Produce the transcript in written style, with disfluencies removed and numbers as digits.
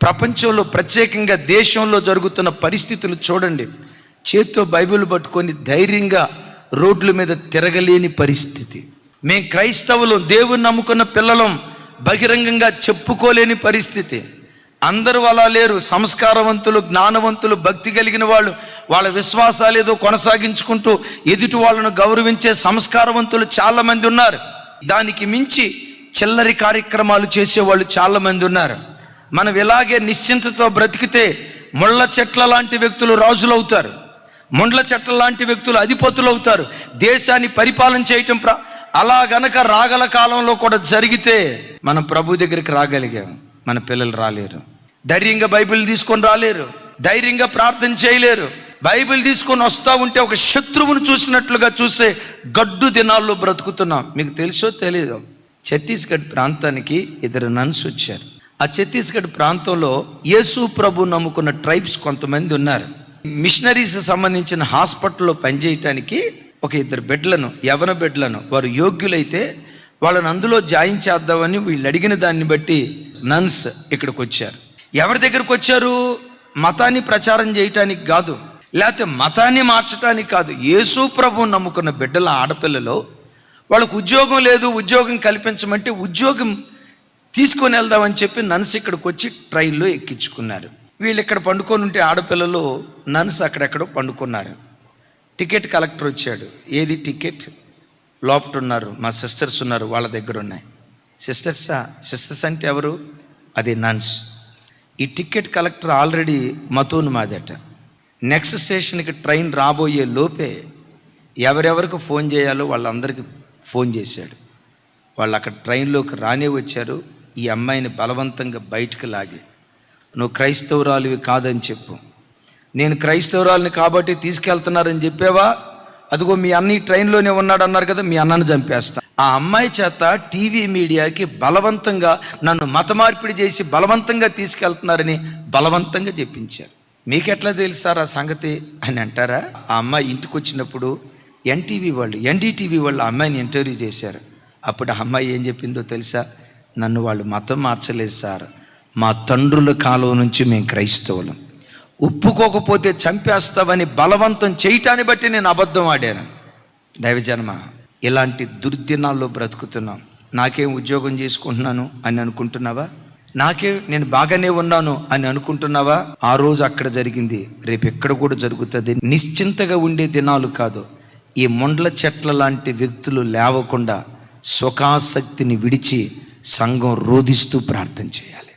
ప్రపంచంలో ప్రత్యేకంగా దేశంలో జరుగుతున్న పరిస్థితులు చూడండి. చేత్తో బైబిల్ పట్టుకొని ధైర్యంగా రోడ్ల మీద తిరగలేని పరిస్థితి. మేం క్రైస్తవులు, దేవుని నమ్ముకున్న పిల్లలం, బహిరంగంగా చెప్పుకోలేని పరిస్థితి. అందరూ అలా లేరు. సంస్కారవంతులు, జ్ఞానవంతులు, భక్తి కలిగిన వాళ్ళు వాళ్ళ విశ్వాసాలు ఏదో కొనసాగించుకుంటూ ఎదుటి వాళ్ళను గౌరవించే సంస్కారవంతులు చాలామంది ఉన్నారు. దానికి మించి చిల్లరి కార్యక్రమాలు చేసేవాళ్ళు చాలామంది ఉన్నారు. మనం ఇలాగే నిశ్చింతతో బ్రతికితే ముళ్ళ చెట్ల లాంటి వ్యక్తులు రాజులు అవుతారు, ముండ్ల చెట్ల లాంటి వ్యక్తులు అధిపతులు అవుతారు, దేశాన్ని పరిపాలన చేయటం అలా గనక రాగల కాలంలో కూడా జరిగితే మనం ప్రభు దగ్గరికి రాగలిగాం. మన పిల్లలు రాలేరు. ధైర్యంగా బైబిల్ తీసుకొని రాలేరు, ధైర్యంగా ప్రార్థన చేయలేరు. బైబిల్ తీసుకొని వస్తూ ఉంటే ఒక శత్రువును చూసినట్లుగా చూసే గడ్డు దినాల్లో బ్రతుకుతున్నాం. మీకు తెలుసో తెలీదో, ఛత్తీస్గఢ్ ప్రాంతానికి 2 నన్స్ వచ్చారు. ఆ ఛత్తీస్గఢ్ ప్రాంతంలో యేసు ప్రభు నమ్ముకున్న ట్రైబ్స్ కొంతమంది ఉన్నారు. మిషనరీస్ సంబంధించిన హాస్పిటల్లో పనిచేయటానికి ఒక 2 బిడ్డలను, యవన బిడ్డలను, వారు యోగ్యులైతే వాళ్ళని అందులో జాయిన్ చేద్దామని వీళ్ళు అడిగిన దాన్ని బట్టి నన్స్ ఇక్కడికి వచ్చారు. ఎవరి దగ్గరకు వచ్చారు? మతాన్ని ప్రచారం చేయటానికి కాదు, లేకపోతే మతాన్ని మార్చడానికి కాదు. యేసు ప్రభువుని నమ్ముకున్న బిడ్డల ఆడపిల్లలో వాళ్ళకు ఉద్యోగం లేదు, ఉద్యోగం కల్పించమంటే ఉద్యోగం తీసుకొని వెళ్దామని చెప్పి నన్స్ ఇక్కడికి వచ్చి ట్రైన్లో ఎక్కించుకున్నారు. వీళ్ళు ఇక్కడ పండుకొని ఉంటే ఆడపిల్లలు, నన్స్ అక్కడెక్కడో పండుకున్నారు. టికెట్ కలెక్టర్ వచ్చాడు. ఏది టికెట్? లోపట ఉన్నారు, మా సిస్టర్స్ ఉన్నారు, వాళ్ళ దగ్గర ఉన్నాయి. సిస్టర్స్ అంటే ఎవరు? అది నన్స్. ఈ టికెట్ కలెక్టర్ ఆల్రెడీ మతోన్మాదట. నెక్స్ట్ స్టేషన్కి ట్రైన్ రాబోయే లోపే ఎవరెవరికి ఫోన్ చేయాలో వాళ్ళందరికీ ఫోన్ చేశాడు. వాళ్ళు అక్కడ ట్రైన్లోకి రానే వచ్చారు. ఈ అమ్మాయిని బలవంతంగా బయటకు లాగి, నువ్వు క్రైస్తవురాలివి కాదని చెప్పు. నేను క్రైస్తవురాలిని కాబట్టి తీసుకెళ్తున్నారని చెప్పావా? అదిగో మీ అన్న ఈ ట్రైన్లోనే ఉన్నాడు అన్నారు కదా, మీ అన్నను చంపేస్తా. ఆ అమ్మాయి చేత టీవీ మీడియాకి బలవంతంగా నన్ను మత మార్పిడి చేసి బలవంతంగా తీసుకెళ్తున్నారని బలవంతంగా చెప్పించారు. మీకెట్లా తెలుసారా సంగతి అని అంటారా? ఆ అమ్మాయి ఇంటికి వచ్చినప్పుడు ఎన్డీటీవీ వాళ్ళు ఆ అమ్మాయిని ఇంటర్వ్యూ చేశారు. అప్పుడు ఆ అమ్మాయి ఏం చెప్పిందో తెలుసా? నన్ను వాళ్ళు మతం మార్చలేదు సార్, మా తండ్రుల కాలం నుంచి మేము క్రైస్తవులం, ఒప్పుకోకపోతే చంపేస్తావని బలవంతం చేయటాన్ని బట్టి నేను అబద్ధం ఆడాను. దైవజన్మ, ఇలాంటి దుర్దినాల్లో బ్రతుకుతున్నాం. నాకేం ఉద్యోగం చేసుకుంటున్నాను అని అనుకుంటున్నావా? నేను బాగానే ఉన్నాను అని అనుకుంటున్నావా? ఆ రోజు అక్కడ జరిగింది రేపు ఎక్కడ కూడా జరుగుతుంది. నిశ్చింతగా ఉండే దినాలు కాదు. ఈ ముండ్ల చెట్ల లాంటి వ్యక్తులు లేవకుండా స్వకాసక్తిని విడిచి సంఘం రోధిస్తూ ప్రార్థన చేయాలి.